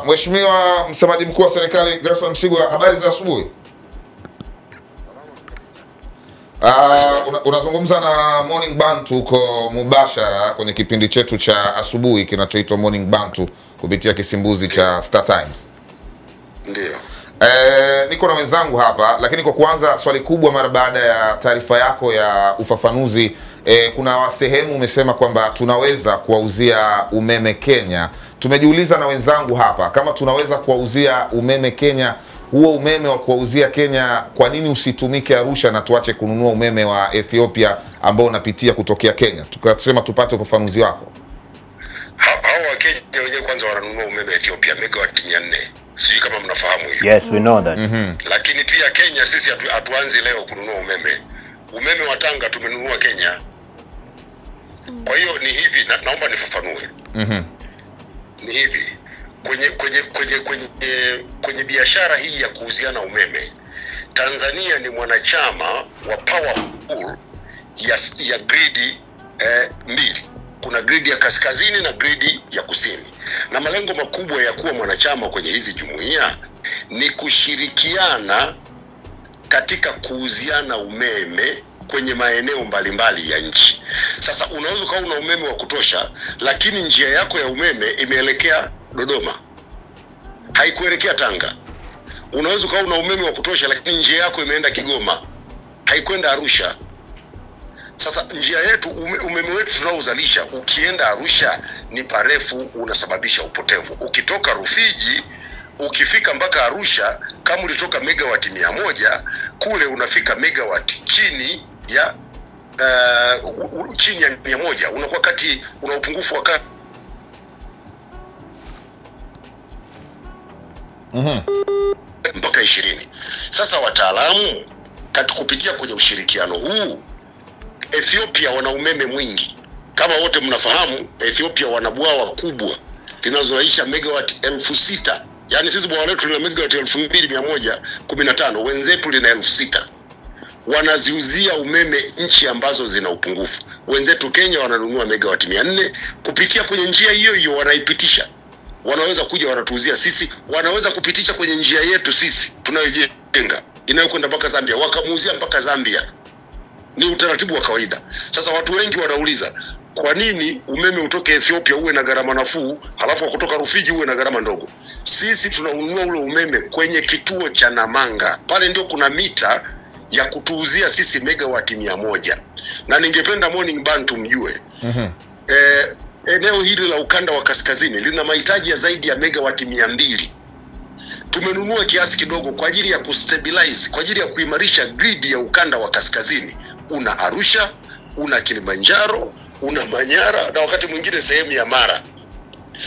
Mheshimiwa msemaji mkuu wa serikali Gerson Msigwa, habari za asubuhi. Unazungumza na Morning Bantu uko mubashara kwenye kipindi chetu cha asubuhi kinachoitwa Morning Bantu kupitia kisimbuzi cha Star Times. Ndio. Niko na wenzangu hapa, lakini kwa kuanza swali kubwa mara baada ya taarifa yako ya ufafanuzi, kuna sehemu umesema kwamba tunaweza kuwauzia umeme Kenya. Tumejiuliza na wenzangu hapa, kama tunaweza kuwauzia umeme Kenya, huo umeme wa kuwauzia Kenya kwa nini usitumike Arusha na tuache kununua umeme wa Ethiopia ambao unapitia kutokea Kenya? Tukasema tupate ufafanuzi wako. Hao wa Kenya wenyewe kwanza wananunua umeme Ethiopia megawatt 400. Sijui kama mnafahamu hiyo. Yes, we know that. Lakini pia Kenya sisi hatuanzi leo kununua umeme. Umeme wa Tanga tumenunua Kenya. Kwa hiyo ni hivi, naomba nifafanue. Ni hivi, kwenye biashara hii ya kuuziana umeme, Tanzania ni mwanachama wa power pool ya gridi mbili. Kuna gridi ya kaskazini na gridi ya kusini. Na malengo makubwa ya kuwa mwanachama kwenye hizi jumuiya ni kushirikiana katika kuuziana umeme kwenye maeneo mbalimbali ya nchi. Sasa unaweza kuwa una umeme wa kutosha, lakini njia yako ya umeme imeelekea Dodoma, haikuelekea Tanga. Unaweza kuwa una umeme wa kutosha, lakini njia yako imeenda Kigoma, haikwenda Arusha. Sasa njia yetu, umeme wetu tunaozalisha ukienda Arusha ni parefu, unasababisha upotevu. Ukitoka Rufiji ukifika mpaka Arusha, kama ulitoka megawati 100, kule unafika megawati chini ya 100, unakuwa kati, una upungufu wa mpaka 20. Sasa wataalamu kupitia kwenye ushirikiano huu, Ethiopia wana umeme mwingi. Kama wote mnafahamu, Ethiopia wana bwawa kubwa linazozalisha megawati 6000. Yaani sisi bwawa letu lina megawati 2115, wenzetu lina 6000. Wanaziuzia umeme nchi ambazo zina upungufu. Wenzetu Kenya wananunua megawati 400, kupitia kwenye njia hiyo hiyo wanaipitisha. Wanaweza kuja wanatuuzia sisi, wanaweza kupitisha kwenye njia yetu sisi tunayojenga inayokwenda mpaka Zambia, wakamuuzia mpaka Zambia. Ni utaratibu wa kawaida. Sasa watu wengi wanauliza, kwa nini umeme utoke Ethiopia uwe na gharama nafuu, halafu kutoka Rufiji uwe na gharama ndogo? Sisi tunanunua ule umeme kwenye kituo cha Namanga. Pale ndio kuna mita ya kutuuzia sisi megawati 100. Na ningependa Morning Bantu mjue, eneo hili la ukanda wa kaskazini lina mahitaji ya zaidi ya megawati 200. Tumenunua kiasi kidogo kwa ajili ya kustabilize, kwa ajili ya kuimarisha grid ya ukanda wa kaskazini. Una Arusha, una Kilimanjaro, una Manyara, na wakati mwingine sehemu ya Mara.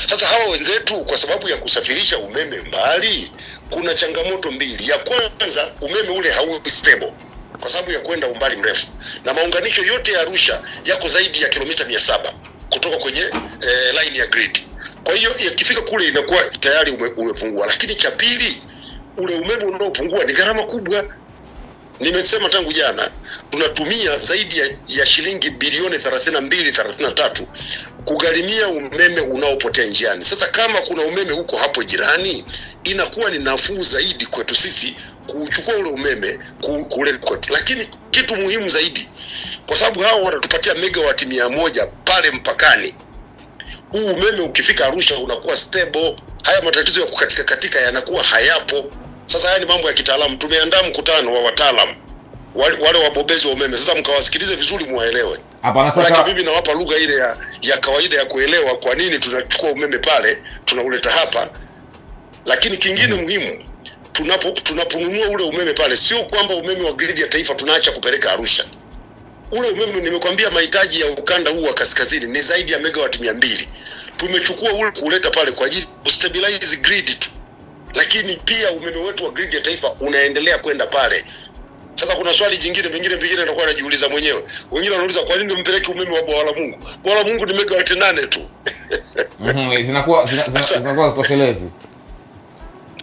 Sasa hawa wenzetu kwa sababu ya kusafirisha umeme mbali, kuna changamoto mbili. Ya kwanza, umeme ule hauwi stable kwa sababu ya kwenda umbali mrefu. Na maunganisho yote ya Arusha yako zaidi ya kilomita 700 kutoka kwenye line ya grid. Kwa hiyo ikifika kule inakuwa tayari umepungua. Lakini cha pili, ule umeme unaopungua ni gharama kubwa. Nimesema tangu jana tunatumia zaidi ya shilingi bilioni 32-33 kugharimia umeme unaopotea njiani. Sasa kama kuna umeme huko hapo jirani, inakuwa ni nafuu zaidi kwetu sisi kuchukua ule umeme kule kwetu. Lakini kitu muhimu zaidi, kwa sababu hao wanatupatia megawati 100 pale mpakani, huu umeme ukifika Arusha unakuwa stable. Haya matatizo ya kukatika katika yanakuwa hayapo. Sasa haya ni mambo ya kitaalamu. Tumeandaa mkutano wa wataalamu wale wabobezi wa umeme. Sasa mkawasikilize vizuri muwaelewe. Hapana, sasa mimi nawapa lugha ile ya kawaida ya kuelewa kwa nini tunachukua umeme pale tunauleta hapa. Lakini kingine muhimu, tunaponunua ule umeme pale, sio kwamba umeme wa gridi ya taifa tunaacha kupeleka Arusha. Ule umeme nimekwambia mahitaji ya ukanda huu wa kaskazini ni zaidi ya megawati 200. Tumechukua ule kuleta pale kwa ajili ya stabilize grid tu. Lakini pia umeme wetu wa grid ya taifa unaendelea kwenda pale. Sasa kuna swali jingine pengine nitakuwa najiuliza mwenyewe. Wengine wanauliza kwa nini mpeleke umeme wa Bwawa la Mungu? Bwawa la Mungu ni megawati 8 tu. zinakuwa zitoshelezi.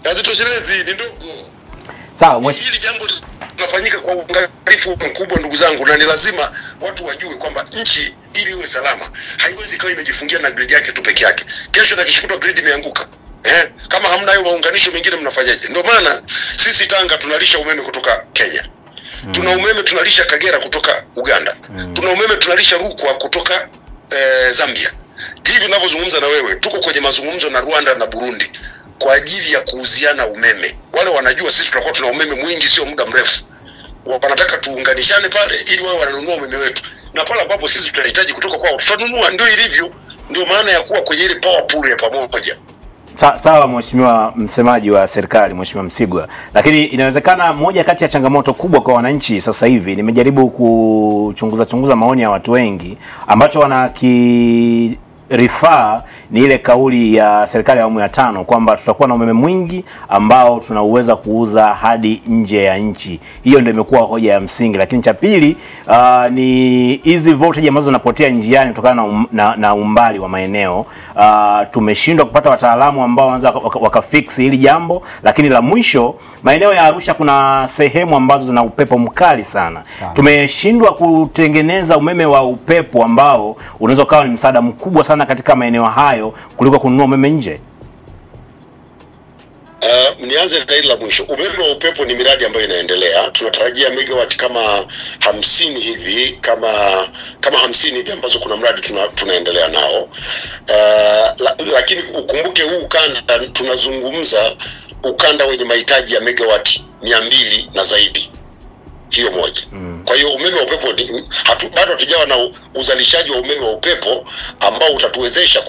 Hazitoshelezi, ni ndogo. Sawa, hili jambo linafanyika kwa uangalifu mkubwa ndugu zangu, na ni lazima watu wajue kwamba nchi ili iwe salama haiwezi kawa imejifungia na grid yake tu peke yake. Kesho na kishikuta grid imeanguka, Kama hamna hayo maunganisho mengine mnafanyaje? Ndio maana sisi Tanga tunalisha umeme kutoka Kenya. Tuna umeme tunalisha Kagera kutoka Uganda. Tuna umeme tunalisha Rukwa kutoka Zambia. Hivi ninavyozungumza na wewe tuko kwenye mazungumzo na Rwanda na Burundi kwa ajili ya kuuziana umeme. Wale wanajua sisi tutakuwa tuna umeme mwingi sio muda mrefu. Wanataka tuunganishane pale ili wao wananunua umeme wetu. Na pale ambapo sisi tunahitaji kutoka kwao tutanunua, ndio ilivyo. Ndio maana ya kuwa kwenye ile power pool ya pamoja. Sawa Mheshimiwa msemaji wa serikali Mheshimiwa Msigwa, lakini inawezekana moja kati ya changamoto kubwa kwa wananchi sasa hivi, nimejaribu kuchunguza maoni ya watu wengi, ambacho wanakirifaa ni ile kauli ya serikali ya awamu ya 5 kwamba tutakuwa na umeme mwingi ambao tunauweza kuuza hadi nje ya nchi. Hiyo ndio imekuwa hoja ya msingi. Lakini cha pili ni hizi voltage ambazo zinapotea njiani kutokana na umbali wa maeneo. Tumeshindwa kupata wataalamu ambao wanaweza wakafix hili jambo. Lakini la mwisho, maeneo ya Arusha kuna sehemu ambazo zina upepo mkali sana. Tumeshindwa kutengeneza umeme wa upepo ambao unaweza kuwa ni msaada mkubwa sana katika maeneo hayo kuliko kununua umeme nje. Nianze na hili la mwisho. Umeme wa upepo ni miradi ambayo inaendelea. Tunatarajia megawatt kama 50 hivi, kama 50 hivi ambazo kuna mradi tunaendelea nao. Lakini ukumbuke huu ukanda tunazungumza ukanda wenye mahitaji ya megawatt 200 na zaidi. Hiyo moja. Kwa hiyo umeme wa upepo bado hatujawa na uzalishaji wa umeme wa upepo ambao utatuwezesha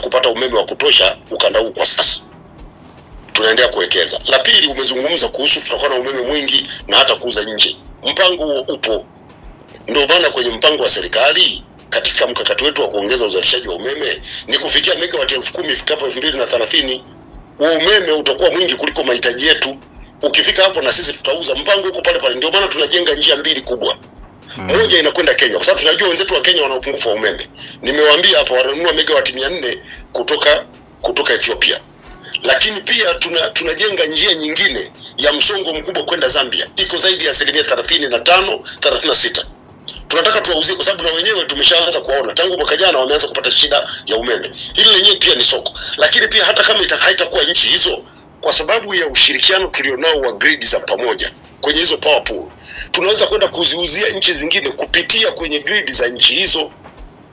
kupata umeme wa kutosha ukanda huu kwa sasa. Tunaendelea kuwekeza. La pili, umezungumza kuhusu tutakuwa na umeme mwingi na hata kuuza nje. Mpango huo upo. Ndio maana kwenye mpango wa serikali katika mkakati wetu wa kuongeza uzalishaji wa umeme ni kufikia megawatt 10,000 ifikapo 2030. Huo umeme utakuwa mwingi kuliko mahitaji yetu. Ukifika hapo na sisi tutauza. Mpango huko pale pale. Ndio maana tunajenga njia mbili kubwa. Moja inakwenda Kenya kwa sababu tunajua wenzetu wa Kenya wana upungufu wa umeme. Nimewaambia hapa wananunua megawatt 400 kutoka Ethiopia. Lakini pia tunajenga njia nyingine ya msongo mkubwa kwenda Zambia. Iko zaidi ya 35-36. Tunataka tuwauzie kwa sababu na wenyewe tumeshaanza kuona tangu mwaka jana wameanza kupata shida ya umeme. Hili lenyewe pia ni soko. Lakini pia hata kama haitakuwa nchi hizo, kwa sababu ya ushirikiano tulionao wa grid za pamoja kwenye hizo power pool, tunaweza kwenda kuziuzia nchi zingine kupitia kwenye grid za nchi hizo.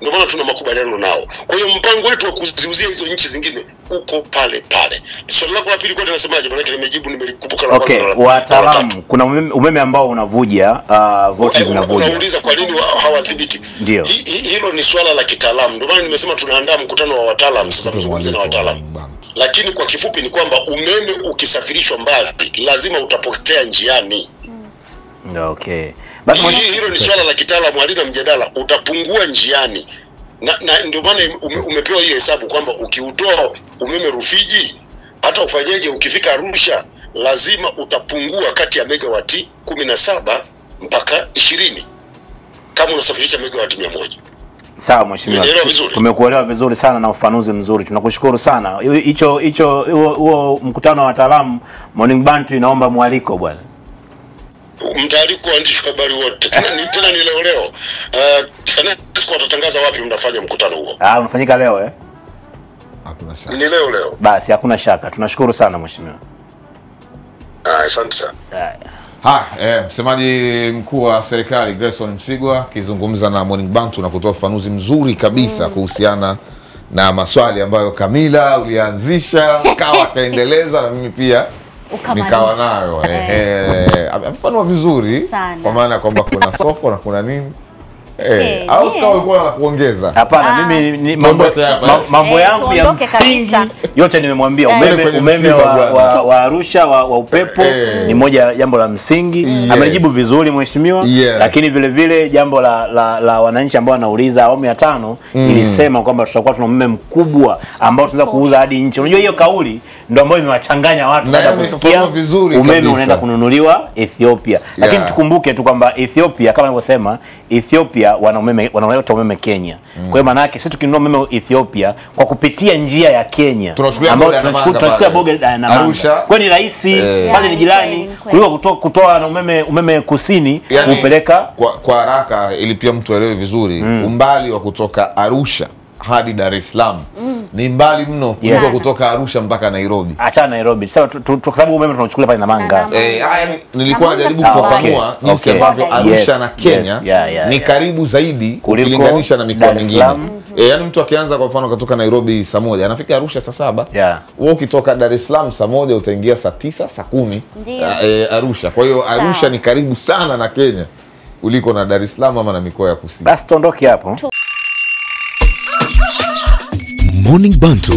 Ndio maana tuna makubaliano nao. Kwa hiyo mpango wetu wa kuziuzia hizo nchi zingine uko pale pale. Swali lako la pili kwa ninasemaje? Maana nimejibu, nimelikumbuka la kwanza. Wataalamu, kuna umeme ambao unavuja, voltage zinavuja. Unauliza kwa nini hawadhibiti? Ndio. Hilo ni swala la kitaalamu. Ndio maana nimesema tunaandaa mkutano wa wataalamu sasa mzungumze na wataalamu. Lakini kwa kifupi ni kwamba umeme ukisafirishwa mbali lazima utapotea njiani. Okay. Basi hilo ni swala la kitaalamu, halina mjadala. Utapungua njiani. Na ndio maana umepewa hiyo hesabu kwamba ukiutoa umeme Rufiji hata ufanyeje ukifika Arusha lazima utapungua kati ya megawati 17 mpaka 20 kama unasafirisha megawati 100. Sawa Mheshimiwa. Tumekuelewa vizuri sana na ufafanuzi mzuri. Tunakushukuru sana. Huo mkutano wa wataalamu Morning Bantu inaomba mwaliko bwana. Mtaariku waandishi habari wote. Tena ni leo. Siku watatangaza wapi mnafanya mkutano huo? Unafanyika leo Hakuna shaka. Ni leo. Basi hakuna shaka. Tunashukuru sana Mheshimiwa. Asante sana. Msemaji mkuu wa serikali Gerson Msigwa akizungumza na Morning Bantu na kutoa ufafanuzi mzuri kabisa kuhusiana na maswali ambayo Kamila ulianzisha kawa kaendeleza na mimi pia nikawa nayo. Amefanua vizuri kwa maana kwamba kuna soko na kuna nini. Au sikawa ulikuwa na kuongeza? Hapana, mimi mambo yangu ya msingi yote nimemwambia. Umeme wa Arusha wa upepo ni moja jambo la msingi. Amejibu vizuri mheshimiwa. Lakini vile vile jambo la wananchi ambao wanauliza awamu ya 5 ilisema kwamba tutakuwa tuna umeme mkubwa ambao tunaweza kuuza hadi nchi. Unajua hiyo kauli ndio ambayo imewachanganya watu baada ya kusikia umeme unaenda kununuliwa Ethiopia. Lakini tukumbuke tu kwamba Ethiopia kama nilivyosema, Ethiopia wanaleta umeme Kenya. Kwa hiyo maana yake sisi tukinunua umeme Ethiopia kwa kupitia njia ya Kenya ambao tunachukua boga na Arusha. Kwa ni rahisi pale ni jirani kuliko kutoa na umeme kusini kupeleka kwa haraka ili pia mtu aelewe vizuri. Umbali wa kutoka Arusha hadi Dar es Salaam ni mbali mno kuliko kutoka Arusha mpaka Nairobi. Acha Nairobi. Sasa kwa sababu umeme tunachukulia pale Namanga. Nilikuwa najaribu kufafanua jinsi ambavyo Arusha na Kenya ni karibu zaidi ukilinganisha na mikoa mingine. Yaani mtu akianza kwa mfano kutoka Nairobi saa 1 anafika Arusha saa 7. Wewe ukitoka Dar es Salaam saa 1 utaingia saa 9, saa 10 Arusha. Kwa hiyo Arusha ni karibu sana na Kenya kuliko na Dar es Salaam ama na mikoa ya kusini. Basi tuondoke hapo. Morning Bantu.